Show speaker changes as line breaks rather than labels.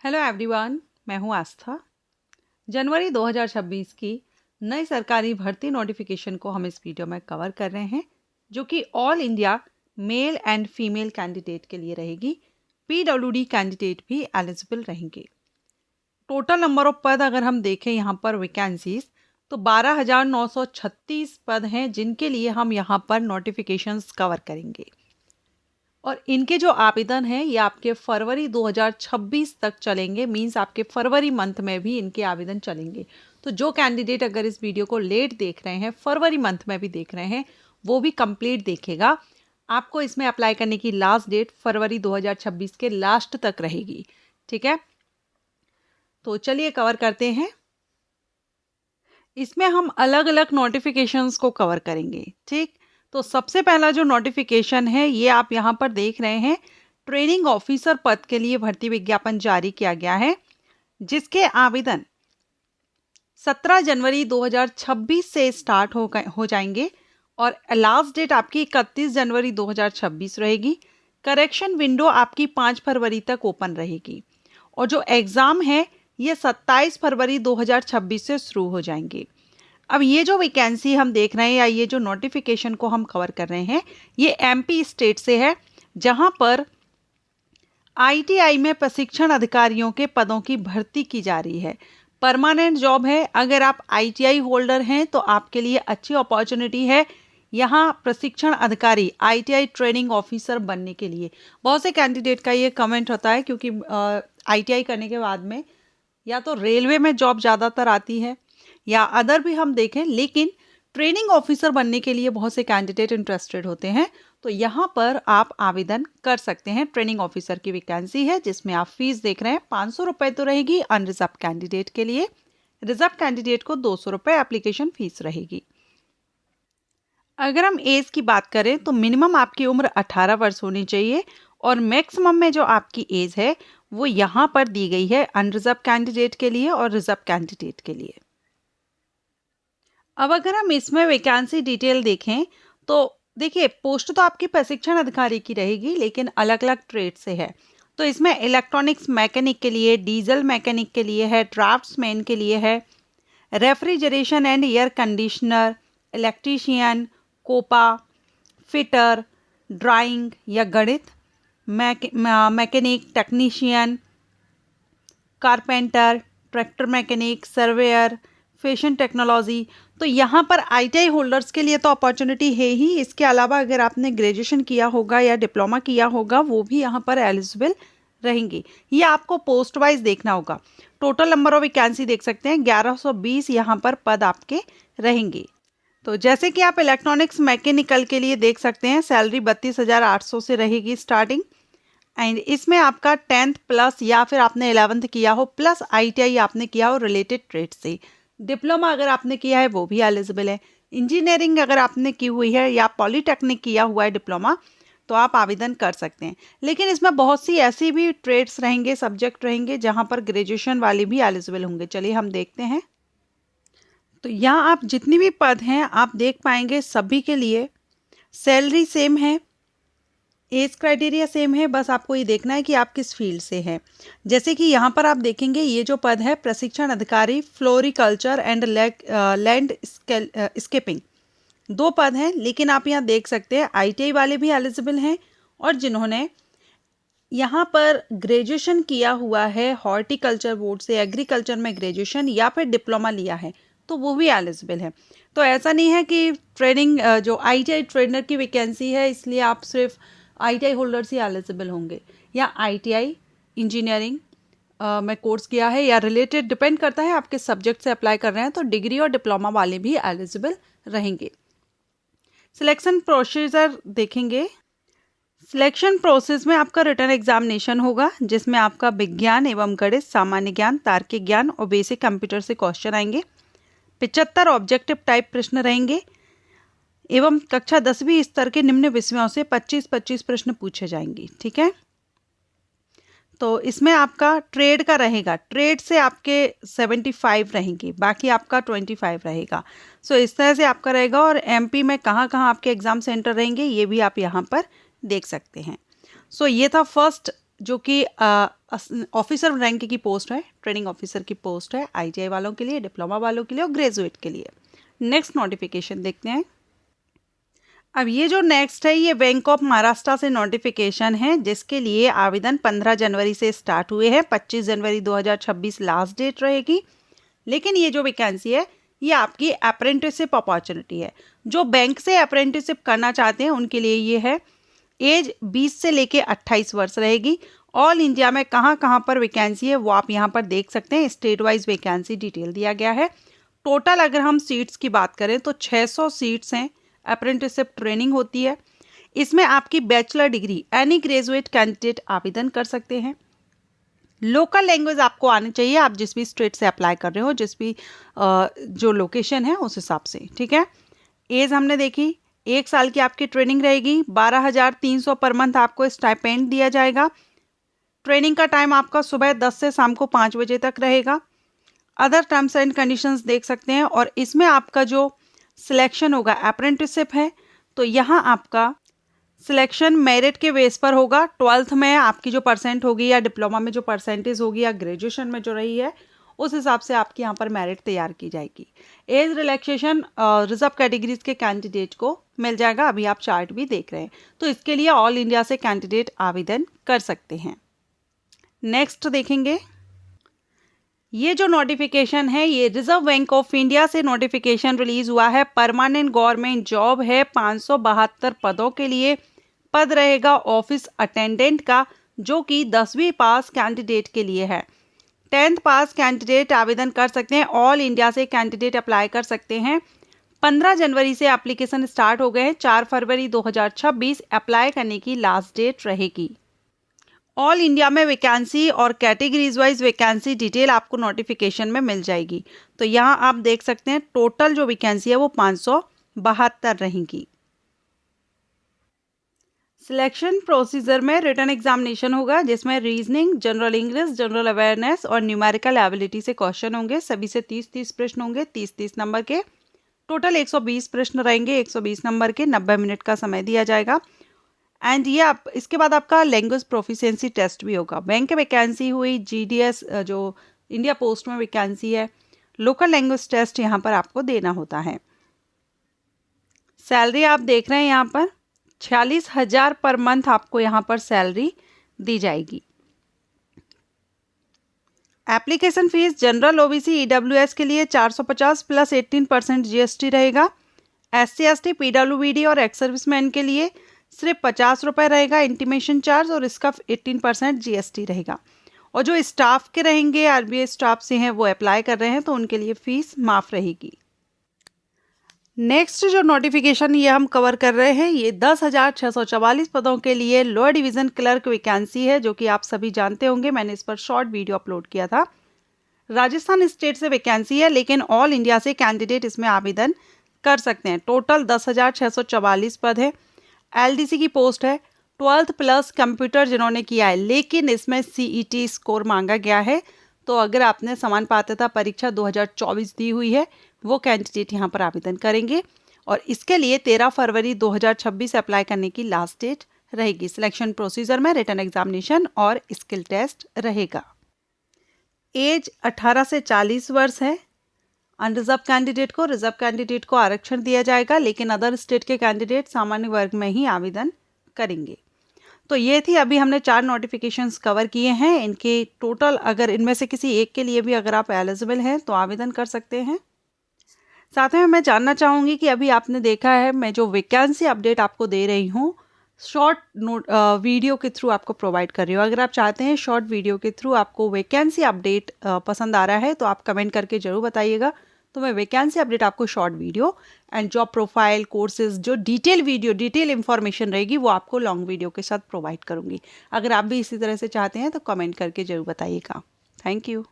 Hello everyone, मैं हूं आस्था। जनवरी 2026 की नई सरकारी भर्ती नोटिफिकेशन को हम इस वीडियो में कवर कर रहे हैं, जो कि all India male and female candidate के लिए रहेगी। पीडब्ल्यूडी कैंडिडेट भी एलिजिबल रहेंगे। टोटल नंबर ऑफ पद अगर हम देखें यहाँ पर वैकेंसीज, तो 12,936 पद हैं जिनके लिए हम यहाँ पर नोटिफिकेशंस कवर करेंगे। और इनके जो आवेदन हैं ये आपके फरवरी 2026 तक चलेंगे। मींस आपके फरवरी मंथ में भी इनके आवेदन चलेंगे। तो जो कैंडिडेट अगर इस वीडियो को लेट देख रहे हैं, फरवरी मंथ में भी देख रहे हैं, वो भी कंप्लीट देखेगा। आपको इसमें अप्लाई करने की लास्ट डेट फरवरी 2026 के लास्ट तक रहेगी। ठीक है, तो चलिए कवर करते हैं। इसमें हम अलग अलग नोटिफिकेशंस को कवर करेंगे। ठीक, तो सबसे पहला जो नोटिफिकेशन है ये आप यहाँ पर देख रहे हैं, ट्रेनिंग ऑफिसर पद के लिए भर्ती विज्ञापन जारी किया गया है, जिसके आवेदन 17 जनवरी 2026 से स्टार्ट हो जाएंगे और लास्ट डेट आपकी 31 जनवरी 2026 रहेगी। करेक्शन विंडो आपकी 5 फरवरी तक ओपन रहेगी और जो एग्ज़ाम है ये 27 फरवरी 2026 से शुरू हो जाएंगे। अब ये जो वैकेंसी हम देख रहे हैं या ये जो नोटिफिकेशन को हम कवर कर रहे हैं, ये एमपी स्टेट से है, जहां पर आईटीआई में प्रशिक्षण अधिकारियों के पदों की भर्ती की जा रही है। परमानेंट जॉब है। अगर आप आईटीआई होल्डर हैं तो आपके लिए अच्छी अपॉर्चुनिटी है यहाँ प्रशिक्षण अधिकारी आईटीआई ट्रेनिंग ऑफिसर बनने के लिए। बहुत से कैंडिडेट का ये कमेंट होता है, क्योंकि आईटीआई करने के बाद में या तो रेलवे में जॉब ज़्यादातर आती है या अदर भी हम देखें, लेकिन ट्रेनिंग ऑफिसर बनने के लिए बहुत से कैंडिडेट इंटरेस्टेड होते हैं। तो यहाँ पर आप आवेदन कर सकते हैं। ट्रेनिंग ऑफिसर की वैकेंसी है जिसमें आप फीस देख रहे हैं 500 रुपये तो रहेगी अनरिजर्व कैंडिडेट के लिए। रिजर्व कैंडिडेट को 200 रुपये एप्लीकेशन फीस रहेगी। अगर हम एज की बात करें तो मिनिमम आपकी उम्र 18 वर्ष होनी चाहिए और मैक्सिमम में जो आपकी एज है वो यहाँ पर दी गई है अनरिजर्व कैंडिडेट के लिए और रिजर्व कैंडिडेट के लिए। अब अगर हम इसमें वैकेंसी डिटेल देखें तो देखिए, पोस्ट तो आपकी प्रशिक्षण अधिकारी की रहेगी, लेकिन अलग अलग ट्रेड से है। तो इसमें इलेक्ट्रॉनिक्स मैकेनिक के लिए, डीजल मैकेनिक के लिए है, ड्राफ्ट्समैन के लिए है, refrigeration and air conditioner, electrician, COPA, fitter, drawing या गणित, mechanic, technician, carpenter, tractor mechanic, surveyor, fashion technology. तो यहाँ पर आईटीआई होल्डर्स के लिए तो अपॉर्चुनिटी है ही। इसके अलावा अगर आपने ग्रेजुएशन किया होगा या डिप्लोमा किया होगा वो भी यहाँ पर एलिजिबल रहेंगी। ये आपको पोस्ट वाइज देखना होगा। टोटल नंबर ऑफ वैकेंसी देख सकते हैं 1120 यहाँ पर पद आपके रहेंगे। तो जैसे कि आप इलेक्ट्रॉनिक्स मैकेनिकल के लिए देख सकते हैं, सैलरी 32,800 से रहेगी स्टार्टिंग। एंड इसमें आपका 10th प्लस या फिर आपने 11th किया हो प्लस आईटीआई आपने किया हो रिलेटेड ट्रेड से। डिप्लोमा अगर आपने किया है वो भी एलिजिबल है। इंजीनियरिंग अगर आपने की हुई है या पॉलीटेक्निक किया हुआ है डिप्लोमा, तो आप आवेदन कर सकते हैं। लेकिन इसमें बहुत सी ऐसी भी ट्रेड्स रहेंगे, सब्जेक्ट रहेंगे जहां पर ग्रेजुएशन वाले भी एलिजिबल होंगे। चलिए हम देखते हैं। तो यहाँ आप जितनी भी पद हैं आप देख पाएंगे, सभी के लिए सैलरी सेम है, एज क्राइटेरिया सेम है। बस आपको ये देखना है कि आप किस फील्ड से हैं। जैसे कि यहाँ पर आप देखेंगे ये जो पद है प्रशिक्षण अधिकारी फ्लोरिकल्चर एंड लैंड स्केपिंग, 2 पद हैं। लेकिन आप यहाँ देख सकते हैं आईटीआई वाले भी एलिजिबल हैं और जिन्होंने यहाँ पर ग्रेजुएशन किया हुआ है हॉर्टिकल्चर बोर्ड से, एग्रीकल्चर में ग्रेजुएशन या फिर डिप्लोमा लिया है, तो वो भी एलिजिबल है। तो ऐसा नहीं है कि ट्रेनिंग जो आईटीआई ट्रेनर की वैकेंसी है इसलिए आप सिर्फ आईटीआई होल्डर्स ही एलिजिबल होंगे, या आईटीआई इंजीनियरिंग में कोर्स किया है या रिलेटेड, डिपेंड करता है आपके सब्जेक्ट से अप्लाई कर रहे हैं तो डिग्री और डिप्लोमा वाले भी एलिजिबल रहेंगे। सिलेक्शन प्रोसीजर देखेंगे। सिलेक्शन प्रोसेस में आपका रिटन एग्जामिनेशन होगा जिसमें आपका विज्ञान एवं गणित, सामान्य ज्ञान, तार्किक ज्ञान और बेसिक कंप्यूटर से क्वेश्चन आएंगे। 75 ऑब्जेक्टिव टाइप प्रश्न रहेंगे एवं कक्षा 10वीं स्तर के निम्न विषयों से 25-25 प्रश्न पूछे जाएंगे। ठीक है, तो इसमें आपका ट्रेड का रहेगा, ट्रेड से आपके 75 रहेंगे, बाकी आपका 25 रहेगा। सो इस तरह से आपका रहेगा। और एमपी में कहाँ कहाँ आपके एग्जाम सेंटर रहेंगे ये भी आप यहाँ पर देख सकते हैं। सो ये था फर्स्ट जो कि ऑफिसर रैंक की पोस्ट है, ट्रेनिंग ऑफिसर की पोस्ट है ITI वालों के लिए, डिप्लोमा वालों के लिए और ग्रेजुएट के लिए। नेक्स्ट नोटिफिकेशन देखते हैं। अब ये जो नेक्स्ट है ये बैंक ऑफ महाराष्ट्र से नोटिफिकेशन है, जिसके लिए आवेदन 15 जनवरी से स्टार्ट हुए हैं। 25 जनवरी 2026 लास्ट डेट रहेगी। लेकिन ये जो वैकेंसी है ये आपकी अप्रेंटिसशिप अपॉर्चुनिटी है। जो बैंक से अप्रेंटिसशिप करना चाहते हैं उनके लिए ये है। एज 20 से लेके 28 वर्ष रहेगी। ऑल इंडिया में कहाँ कहाँ पर वैकेंसी है वो आप यहाँ पर देख सकते हैं। स्टेट वाइज वैकेंसी डिटेल दिया गया है। टोटल अगर हम सीट्स की बात करें तो 600 सीट्स हैं। अप्रेंटिसशिप ट्रेनिंग होती है। इसमें आपकी bachelor degree any graduate candidate आवेदन कर सकते हैं। लोकल लैंग्वेज आपको आनी चाहिए, आप जिस भी स्टेट से अप्लाई कर रहे हो, जिस भी जो लोकेशन है उस हिसाब से, ठीक है। एज हमने देखी, 1 साल की आपकी ट्रेनिंग रहेगी। 12,300 पर मंथ आपको स्टाइपेंड दिया जाएगा। ट्रेनिंग का टाइम आपका सुबह 10 से शाम को 5 बजे तक रहेगा। अदर टर्म्स एंड कंडीशंस देख सकते हैं। और इसमें आपका जो सिलेक्शन होगा, अप्रेंटिसशिप है तो यहाँ आपका सिलेक्शन मेरिट के बेस पर होगा। 12th में आपकी जो परसेंट होगी या डिप्लोमा में जो परसेंटेज होगी या ग्रेजुएशन में जो रही है उस हिसाब से आपकी यहाँ पर मेरिट तैयार की जाएगी। एज रिलैक्सेशन रिजर्व कैटेगरीज के कैंडिडेट को मिल जाएगा। अभी आप चार्ट भी देख रहे हैं। तो इसके लिए ऑल इंडिया से कैंडिडेट आवेदन कर सकते हैं। नेक्स्ट देखेंगे, ये जो नोटिफिकेशन है ये रिजर्व बैंक ऑफ इंडिया से नोटिफिकेशन रिलीज हुआ है। परमानेंट गवर्नमेंट जॉब है। 572 पदों के लिए पद रहेगा ऑफिस अटेंडेंट का, जो कि 10वीं पास कैंडिडेट के लिए है। 10th पास कैंडिडेट आवेदन कर सकते हैं। ऑल इंडिया से कैंडिडेट अप्लाई कर सकते हैं। 15 जनवरी से एप्लीकेशन स्टार्ट हो गए हैं। 4 फरवरी 2026 अप्लाई करने की लास्ट डेट रहेगी। ऑल इंडिया में वैकेंसी और कैटेगरीज वाइज वैकेंसी डिटेल आपको नोटिफिकेशन में मिल जाएगी। तो यहाँ आप देख सकते हैं टोटल जो वैकेंसी है वो 572 रहेंगी। सिलेक्शन प्रोसीजर में रिटन एग्जामिनेशन होगा, जिसमें reasoning, general English, general awareness और न्यूमेरिकल एबिलिटी से क्वेश्चन होंगे। सभी से 30-30 प्रश्न होंगे, 30-30 नंबर के। टोटल 120 प्रश्न रहेंगे, 120 नंबर के। 90 मिनट का समय दिया जाएगा। एंड ये आप इसके बाद आपका लैंग्वेज प्रोफिशिएंसी टेस्ट भी होगा। बैंक वैकेंसी हुई, GDS जो इंडिया पोस्ट में वैकेंसी है, लोकल लैंग्वेज टेस्ट यहाँ पर आपको देना होता है। सैलरी आप देख रहे हैं यहाँ पर 46,000 पर मंथ आपको यहाँ पर सैलरी दी जाएगी। Application fees general OBC EWS के लिए 450 प्लस 18% GST रहेगा। SC ST PWBD और एक्स सर्विसमैन के लिए सिर्फ 50 रुपये रहेगा इंटीमेशन चार्ज, और इसका 18% GST रहेगा। और जो स्टाफ के रहेंगे, RBI स्टाफ से हैं, वो अप्लाई कर रहे हैं तो उनके लिए फीस माफ़ रहेगी। नेक्स्ट जो नोटिफिकेशन ये हम कवर कर रहे हैं, ये 10,644 पदों के लिए लोअर डिवीज़न क्लर्क वैकेंसी है, जो कि आप सभी जानते होंगे। मैंने इस पर शॉर्ट वीडियो अपलोड किया था। राजस्थान स्टेट से वैकेंसी है, लेकिन ऑल इंडिया से कैंडिडेट इसमें आवेदन कर सकते हैं। टोटल 10,644 पद है। LDC की पोस्ट है। 12th प्लस कंप्यूटर जिन्होंने किया है, लेकिन इसमें CET स्कोर मांगा गया है। तो अगर आपने समान पात्रता परीक्षा 2024 दी हुई है, वो कैंडिडेट यहाँ पर आवेदन करेंगे। और इसके लिए 13 फरवरी 2026 अप्लाई करने की लास्ट डेट रहेगी। सिलेक्शन प्रोसीजर में रिटन एग्जामिनेशन और स्किल टेस्ट रहेगा। एज 18 से 40 वर्ष है। अनरिजर्व कैंडिडेट को आरक्षण दिया जाएगा, लेकिन अदर स्टेट के कैंडिडेट सामान्य वर्ग में ही आवेदन करेंगे। तो ये थी, अभी हमने 4 नोटिफिकेशंस कवर किए हैं। इनके टोटल अगर इनमें से किसी एक के लिए भी अगर आप एलिजिबल हैं तो आवेदन कर सकते हैं। साथ में मैं जानना चाहूँगी कि अभी आपने देखा है मैं जो वैकेंसी अपडेट आपको दे रही हूँ शॉर्ट वीडियो के थ्रू आपको प्रोवाइड कर रही हूँ। अगर आप चाहते हैं शॉर्ट वीडियो के थ्रू आपको वैकेंसी अपडेट पसंद आ रहा है तो आप कमेंट करके ज़रूर बताइएगा। तो मैं वैकेंसी अपडेट आपको short video and job profile, courses, जो डिटेल इन्फॉर्मेशन रहेगी वो आपको लॉन्ग वीडियो के साथ प्रोवाइड करूँगी। अगर आप भी इसी तरह से चाहते हैं तो कमेंट करके ज़रूर बताइएगा। Thank you.